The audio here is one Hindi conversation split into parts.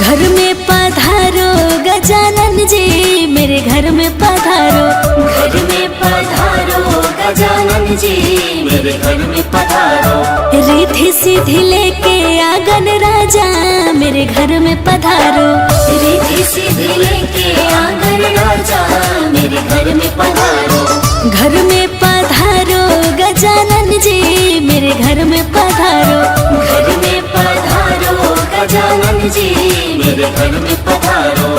घर में पधारो गजानन जी, मेरे घर में पधारो। घर में पधारो गजानन जी, मेरे घर में पधारो। रिद्धि सिद्धि लेके आंगन राजा, मेरे घर में पधारो। रिद्धि सिद्धि लेके आंगन राजा, मेरे घर में पधारो। घर में पधारो गजानन जी, मेरे घर में पधारो। घर में पधारो गजानन जी, मेरे घर में पधारो।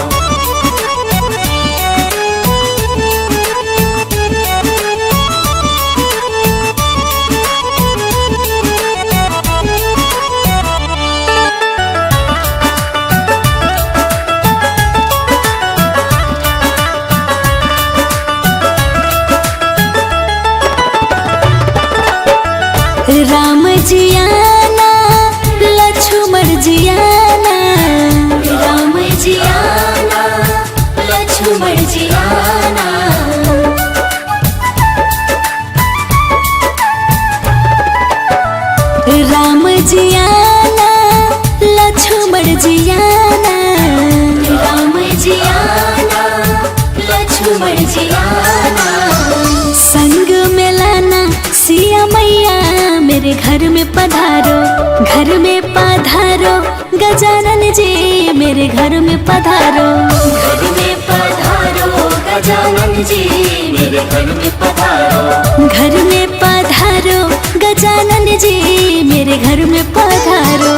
जी आना, लक्ष्मण जी आना। संग में लाना सिया मैया मेरे घर में पधारो, घर में पधारो गजानन जी मेरे घर में पधारो, घर में पधारो गजानन जी मेरे घर में पधारो, घर में पधारो गजानन जी मेरे घर में पधारो।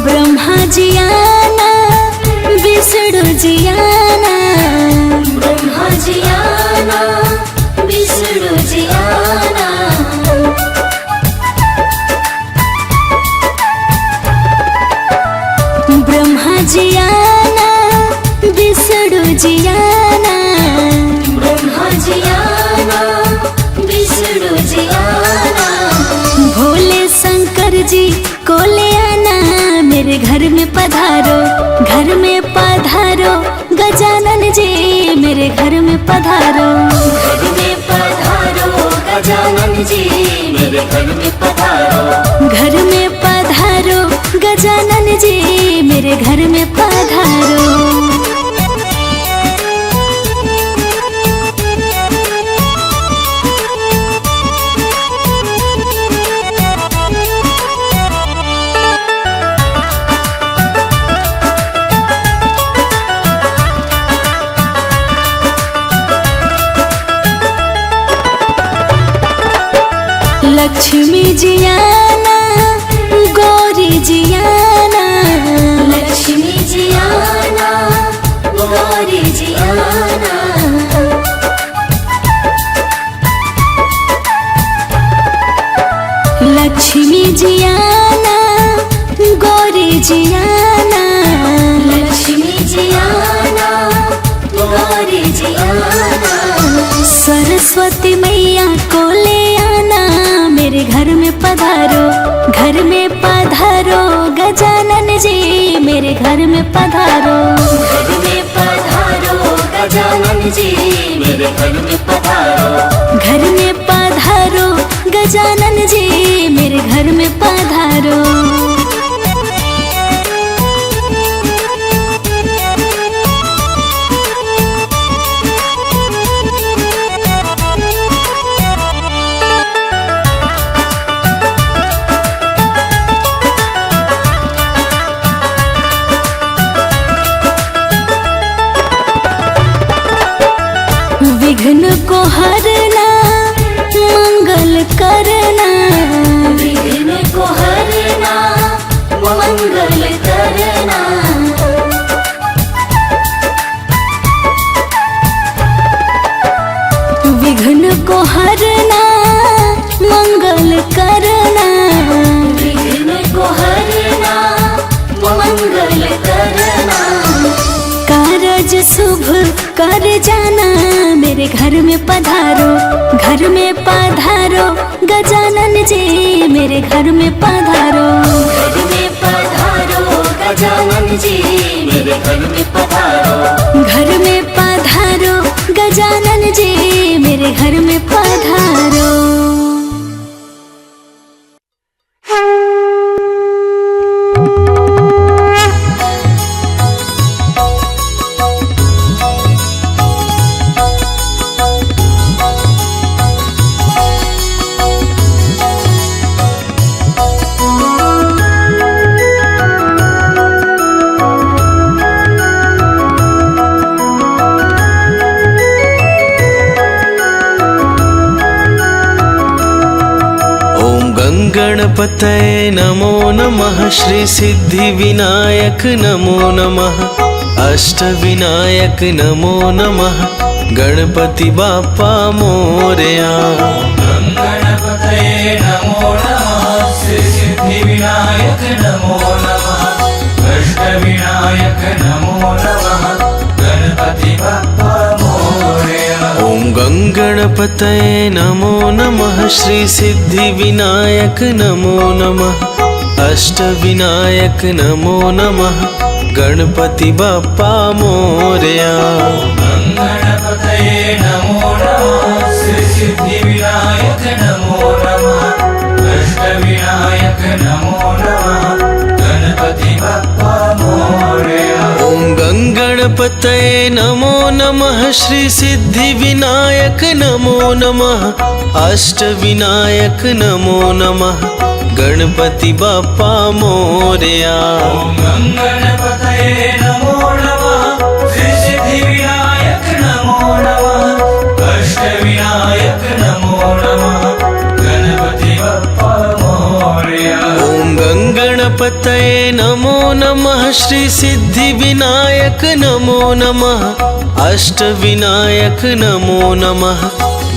ब्रह्मा जी आना, विष्णु जी आना, ब्रह्मा जी आना, विष्णु जी आना। ब्रह्मा जी आना, विष्णु जी आना, ब्रह्मा जी आना, विष्णु जी आना। भोले शंकर जी को ले आना मेरे घर में पधारो, घर में पधारो गजानन जी मेरे घर में पधारो, घर में पधारो गजानन जी मेरे घर में पधारो, घर में पधारो गजानन जी मेरे घर में पधारो। लक्ष्मी जी आना, गौरी जी आना, लक्ष्मी जी आना, गौरी जी आना। लक्ष्मी जी आना, गौरी जी आना, लक्ष्मी जी आना, गौरी जी आना। सरस्वती मैया को ले आना मेरे घर में पधारो, घर में पधारो गजानन जी मेरे घर में पधारो, घर में पधारो गजानन जी मेरे घर में पधारो, घर में पधारो गजानन जी मेरे घर में पधारो। विघ्न को हरना, मंगल करना, विघ्न को हरना, मंगल करना। विघ्न को हरना, मंगल करना, विघ्न को हरना, मंगल करना। कारज शुभ कर जाना मेरे घर में पधारो, घर में पधारो गजानन जी मेरे घर में पधारो, घर में पधारो गजानन जी मेरे घर में पधारो, घर में पधारो गजानन जी मेरे घर में पधारो। गणपतये नमो नमः, श्री सिद्धि विनायक नमो नमः, अष्टविनायक नमो नमः, गणपति बाप्पा मोरया। गणपतये नमो नमः, श्री सिद्धि विनायक नमो नमः, अष्टविनायक नमो नमः, गणपति बाप्पा मोरया। ओम गंगणपतये गणपतये नमो नमः श्री सिद्धिविनायक नमो नमः अष्टविनायक नमो नमः गणपति बाप्पा मोरया। गणपतये नमो नमः श्री सिद्धिविनायक नमो नमः अष्टविनायक नमो नमः गणपति बाप्पा मोरया। ओम गणपतये नमो नमः श्री सिद्धिविनायक नमो नमः अष्टविनायक नमो नमः गणपति बाप्पा मोरया। ओम गणपतये नमो नमः श्री सिद्धिविनायक नमो नमः अष्टविनायक नमो नमः गणपति बाप्पा मोरया। ओम गणपतये नमो नमः श्री सिद्धिविनायक नमो नमः अष्टविनायक नमो नमः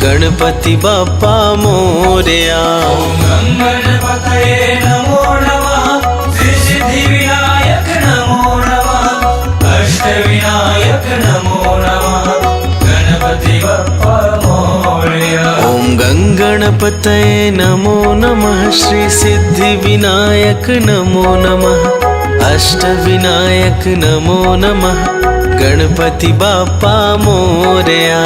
गणपति बाप्पा मोरया। ओम गणपतये नमो नमः श्री सिद्धिविनायक नमो नमः अष्टविनायक नमो नमः गणपति बाप्पा मोरया। ओम गणपतये नमो नमः श्री सिद्धिविनायक नमो नमः अष्टविनायक नमो नमः गणपति बाप्पा मोरया।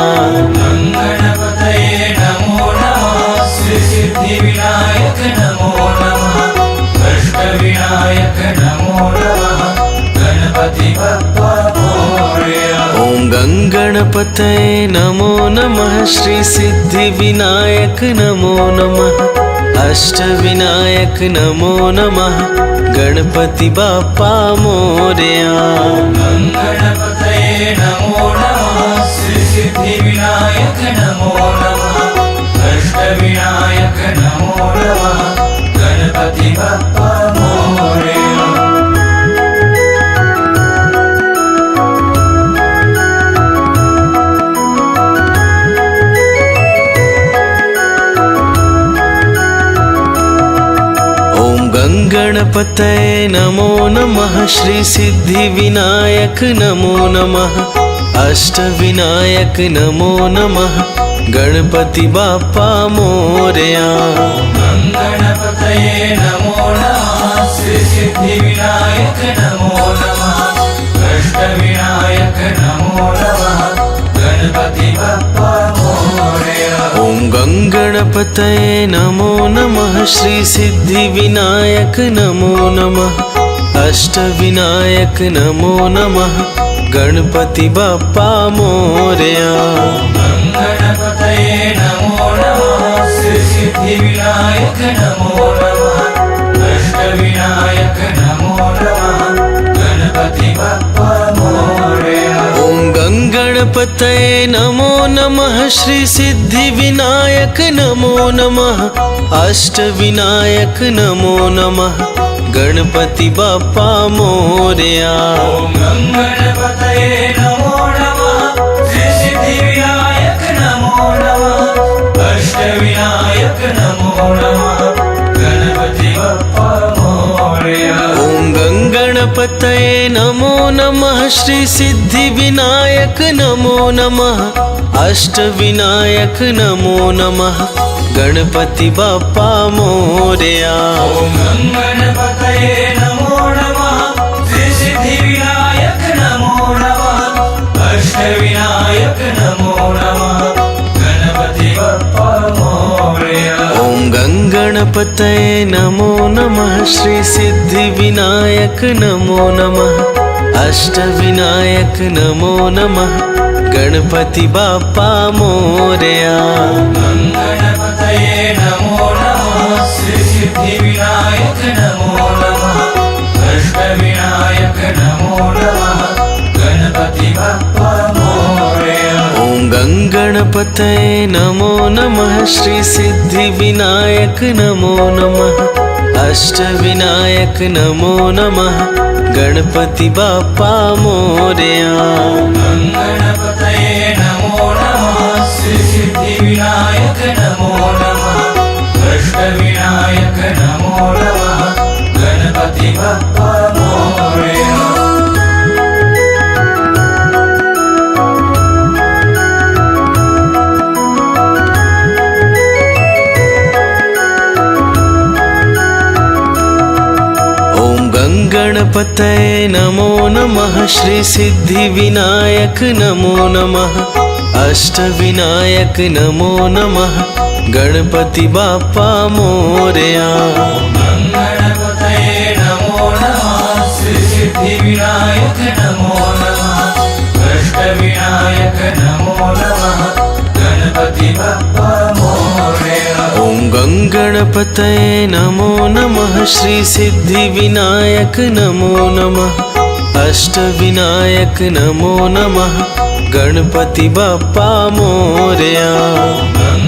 गणपतये नमो नमः श्री सिद्धिविनायक नमो नमः अष्टविनायक नमो नमः गणपति बाप्पा मोरया। ओम गणपतये नमो नमः श्री सिद्धिविनायक नमो नमः अष्टविनायक नमो नमः गणपति बाप्पा मोरया। गणपतये नमो नमः श्री सिद्धिविनायक नमो नमः अष्टविनायक नमो नमः गणपति बाप्पा मोरया। गणपतये नमो नमः श्री सिद्धिविनायक नमो नमः अष्टविनायक नमो नमः गणपति बाप्पा मोरया। गणपतये नमो नमः श्री सिद्धिविनायक नमो नमः अष्टविनायक नमो नमः गणपति बाप्पा मोरया। ओम गणपतये नमो नमः श्री सिद्धिविनायक नमो नमः अष्टविनायक नमो नमः गणपति बाप्पा मोरया। गणपतये नमो नमः श्री सिद्धिविनायक नमो नमः अष्टविनायक नमो नमः गणपति बाप्पा मोरया। ओम गणपतये नमो नमः श्री सिद्धिविनायक नमो नमः अष्टविनायक नमो नमः गणपति बाप्पा मोरया। ओम गणपतये नमो नमः श्री सिद्धिविनायक नमो नमः अष्टविनायक नमो नमः गणपति बाप्पा मोरया। ओम गणपतये नमो नमः श्री सिद्धिविनायक नमो नमः अष्टविनायक नमो नमः गणपति बाप्पा मोरया। ओम गणपतये नमो नमः श्री सिद्धिविनायक नमो नमः अष्टविनायक नमो नमः गणपति बाप्पा मोरया। ओम गणपतये नमो नमः श्री सिद्धिविनायक नमो नमः अष्टविनायक नमो नमः गणपति बाप्पा मोरया। गणपतये नमो नमः श्री सिद्धिविनायक नमो नमः अष्टविनायक नमो नमः गणपति बाप्पा मोरया। ओम गणपतये नमो नमः श्री सिद्धिविनायक नमो नमः अष्टविनायक नमो नमः गणपति बाप्पा मोरया। गणपतये नमो नमः श्री सिद्धिविनायक नमो नमः अष्टविनायक नमो नमः गणपति बाप्पा मोरया। गणपतये नमो नमः श्री सिद्धिविनायक नमो नमः अष्टविनायक नमो नमः गणपति बाप्पा मोरया। गणपतये नमो नमः श्री सिद्धिविनायक नमो नमः अष्टविनायक नमो नमः गणपति बाप्पा मोरया। ओम गंगणपतये नमो नमः श्री सिद्धिविनायक नमो नमः अष्टविनायक नमो नमः गणपति बाप्पा मोरया।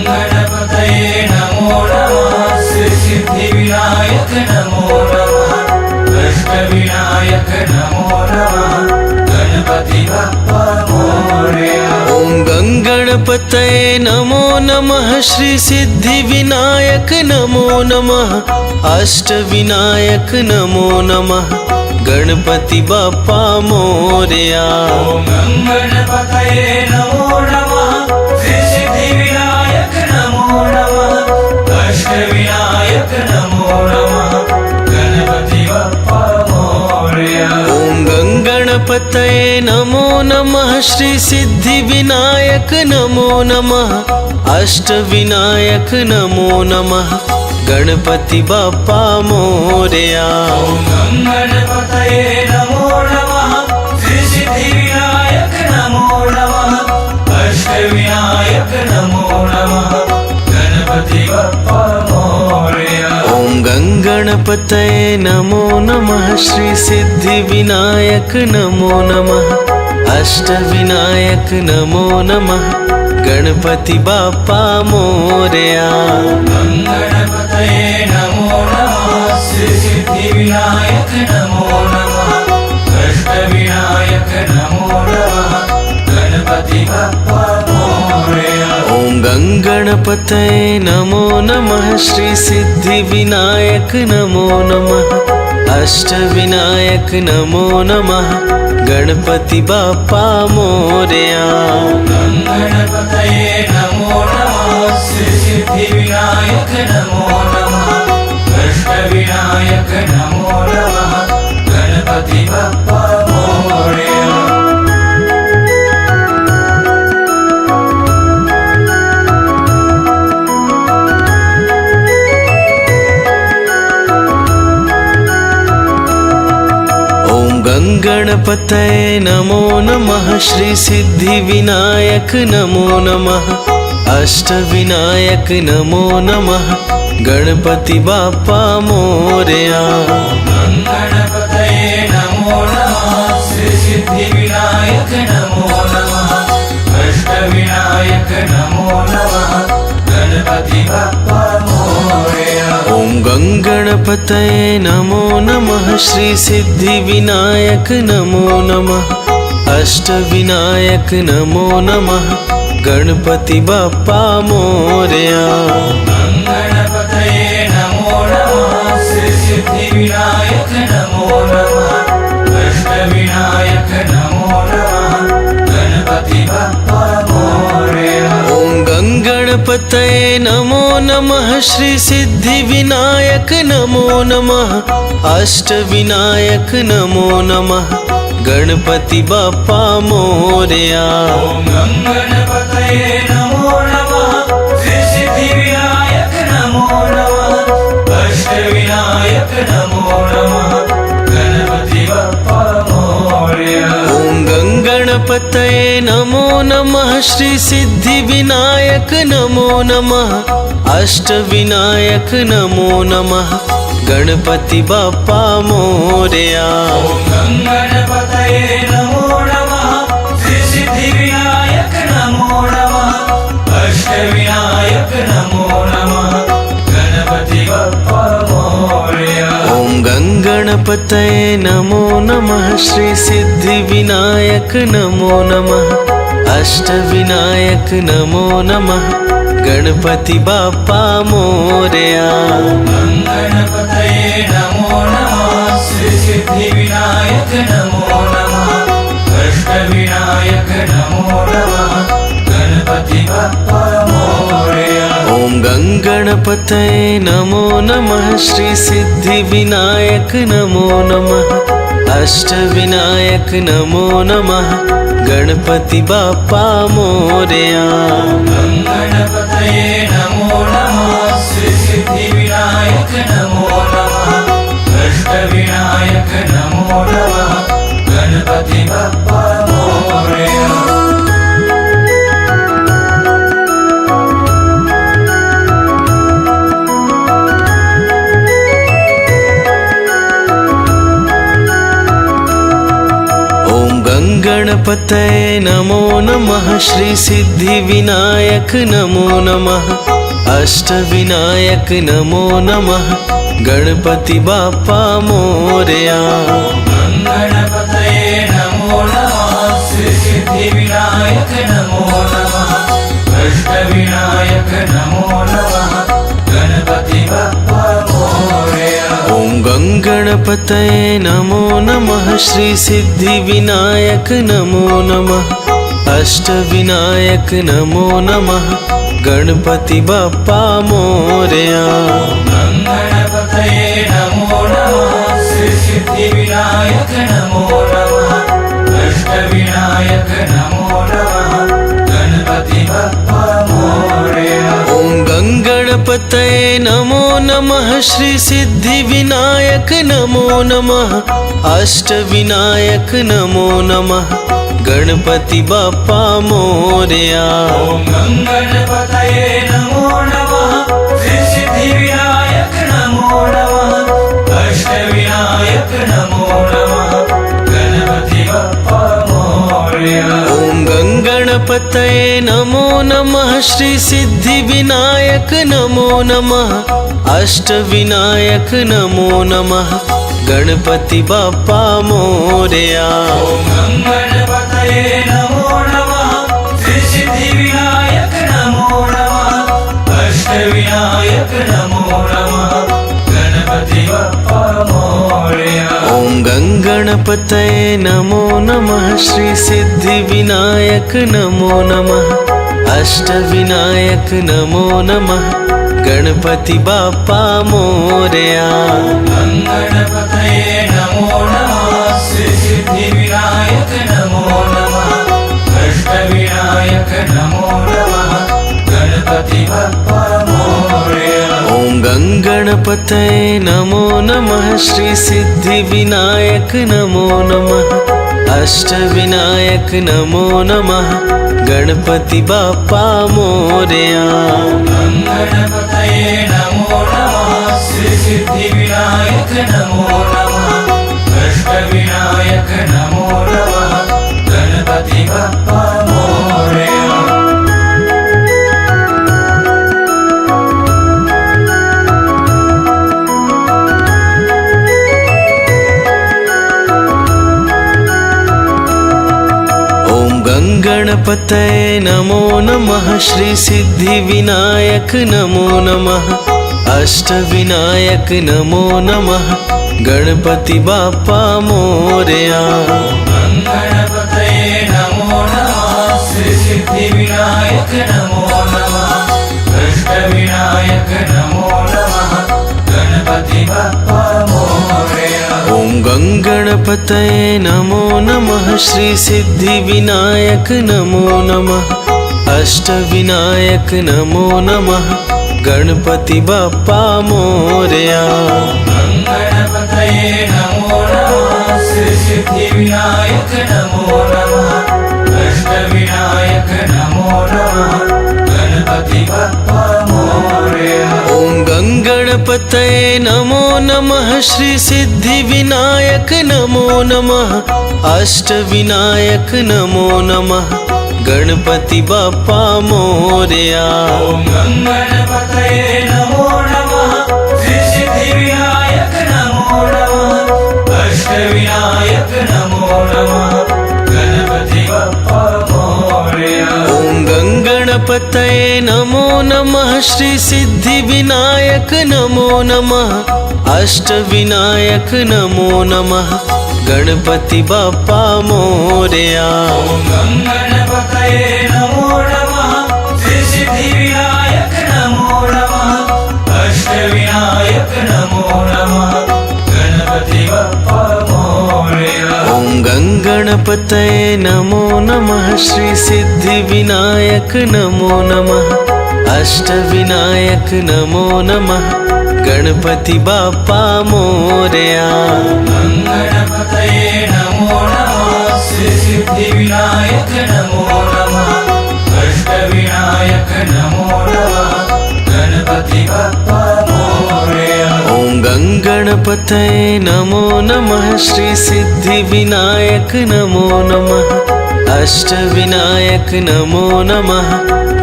गणपतये नमो नमः श्री सिद्धिविनायक नमो नमः अष्टविनायक नमो नमः गणपति बाप्पा मोरया। ओम गंगणपतये नमो नमः श्री सिद्धिविनायक नमो नमः अष्टविनायक नमो नमः गणपति बाप्पा मोरया। ओम गणपतये नमो नमः श्री सिद्धिविनायक नमो नमः अष्टविनायक नमो नमः गणपति बाप्पा मोरया। ओम गंगणपतये नमो नमः श्री सिद्धिविनायक नमो नमः अष्टविनायक नमो नमः गणपति बाप्पा मोरया। ओम गणपतये नमो नमः श्री सिद्धिविनायक नमो नमः अष्टविनायक नमो नमः गणपति बाप्पा मोरया। ओम गंगणपतये नमो नमः श्री सिद्धिविनायक नमो नमः अष्टविनायक नमो नमः गणपति बाप्पा मोरया। गणपतये नमो नमः श्री सिद्धिविनायक नमो नमः अष्टविनायक नमो नमः गणपति बाप्पा मोरया। ओम गंगणपतये नमो नमः श्री सिद्धिविनायक नमो नमः अष्टविनायक नमो नमः गणपति बाप्पा मोरया। गणपतये नमो नमः श्री सिद्धिविनायक नमो नमः अष्टविनायक नमो नमः गणपति बाप्पा मोरया। ओम गंगणपतये नमो नमः श्री सिद्धिविनायक नमो नमः अष्टविनायक नमो नमः गणपति बाप्पा मोरया। गणपतये नमो नमः श्री सिद्धिविनायक नमो नमः अष्टविनायक नमो नमः गणपति बाप्पा मोरया। ओम गंगणपतये नमो नमः श्री सिद्धिविनायक नमो नमः अष्टविनायक नमो नमः गणपति बाप्पा मोरया। गणपतये नमो नमः श्री सिद्धिविनायक नमो नमः अष्टविनायक नमो नमः गणपति बाप्पा मोरया। ओम गंगणपतये नमो नमः श्री सिद्धिविनायक नमो नमः अष्टविनायक नमो नमः गणपति बाप्पा मोरया। ओम गणपतये नमो नमः श्री सिद्धिविनायक नमो नमः अष्टविनायक नमो नमः गणपति बाप्पा मोरया। ओम गंगणपतये नमो नमः श्री सिद्धिविनायक नमो नमः अष्टविनायक नमो नमः गणपति बाप्पा मोरया। ओम गणपतये नमो नमः श्री सिद्धिविनायक नमो नमः अष्टविनायक नमो नमः गणपति बाप्पा मोरया। ओम गंगणपतये नमो नमः श्री सिद्धिविनायक नमो नमः अष्टविनायक नमो नमः गणपति बाप्पा मोरया। गणपतये नमो नमः श्री सिद्धिविनायक नमो नमः अष्टविनायक नमो नमः गणपति बाप्पा मोरया। ओम गंगणपतये नमो नमः श्री सिद्धिविनायक नमो नमः अष्टविनायक नमो नमः गणपति बाप्पा मोरया। गणपतये नमो नमः श्री सिद्धिविनायक नमो नमः अष्टविनायक नमो नमः गणपति बाप्पा मोरया। गणपतये नमो नमः श्री सिद्धिविनायक नमो नमः अष्टविनायक नमो नमः गणपति बाप्पा मोरया। गणपतये नमो नमः श्री सिद्धिविनायक नमो नमः अष्टविनायक नमो नमः गणपति बाप्पा मोरया। ओम गणपतये नमो नमः श्री सिद्धिविनायक नमो नमः अष्टविनायक नमो नमः गणपति बाप्पा मोरया। गणपतये नमो नमः श्री सिद्धिविनायक नमो नमः अष्टविनायक नमो नमः गणपति बाप्पा मोरया। ओम गणपतये नमो नमः श्री सिद्धिविनायक नमो नमः अष्टविनायक नमो नमः गणपति बाप्पा मोरया। ओम गणपतये नमो नमः श्री सिद्धिविनायक नमो नमः अष्टविनायक नमो नमः गणपति बाप्पा मोरया। ओम गणपतये नमो नमः श्री सिद्धिविनायक नमो नमः अष्टविनायक नमो नमः गणपति बाप्पा मोरया। ओम गणपतये नमो नमः श्री सिद्धिविनायक नमो नमः अष्टविनायक नमो नमः गणपति बाप्पा मोरया। ओम गणपतये नमो नमः श्री सिद्धिविनायक नमो नमः अष्टविनायक नमो नमः गणपति बाप्पा मोरया। गणपतये नमो नमः श्री सिद्धिविनायक नमो नमः अष्टविनायक नमो नमः गणपति बाप्पा मोरया। ओम गणपतये नमो नमः श्री सिद्धिविनायक नमो नमः अष्टविनायक नमो नमः गणपति बाप्पा मोरया। गणपतये नमो नमः श्री सिद्धिविनायक नमो नमः अष्टविनायक नमो नमः गणपति बाप्पा मोरया। गणपतये नमो नमः श्री सिद्धिविनायक नमो नमः अष्टविनायक नमो नमः गणपति बाप्पा मोरया। गणपतये नमो नमः श्री सिद्धिविनायक नमो नमः अष्टविनायक नमो नमः गणपति बाप्पा मोरया। ओम गणपतये नमो नमः श्री सिद्धिविनायक नमो नमः अष्टविनायक नमो नमः गणपति बाप्पा मोरया। गणपतये नमो नमः श्री सिद्धिविनायक नमो नमः अष्टविनायक नमो नमः गणपति बाप्पा मोरया। ओम गणपतये नमो नमः श्री सिद्धिविनायक नमो नमः अष्टविनायक नमो नमः गणपति बाप्पा मोरया। ओम गणपतये नमो नमः श्री सिद्धिविनायक नमो नमः अष्टविनायक नमो नमः गणपति बाप्पा मोरया। ओम गणपतये नमो नमः श्री सिद्धिविनायक नमो नमः अष्टविनायक नमो नमः गणपति बाप्पा मोरया। ओम गणपतये नमो नमः श्री सिद्धिविनायक नमो नमः अष्टविनायक नमो नमः गणपति बाप्पा मोरया। गणपतये नमो नमः श्री सिद्धिविनायक नमो नमः अष्टविनायक नमो नमः गणपति बाप्पा मोरया। गणपतये नमो नमः श्री सिद्धिविनायक नमो नमः अष्टविनायक नमो नमः गणपति बाप्पा मोरया। ॐ गणपतये नमो नमः श्री सिद्धिविनायक नमो नमः अष्टविनायक नमो नमः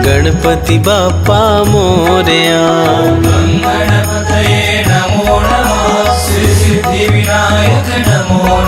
गणपति बाप्पा मोरया। गणपतये नमो नमः श्री सिद्धिविनायक नमो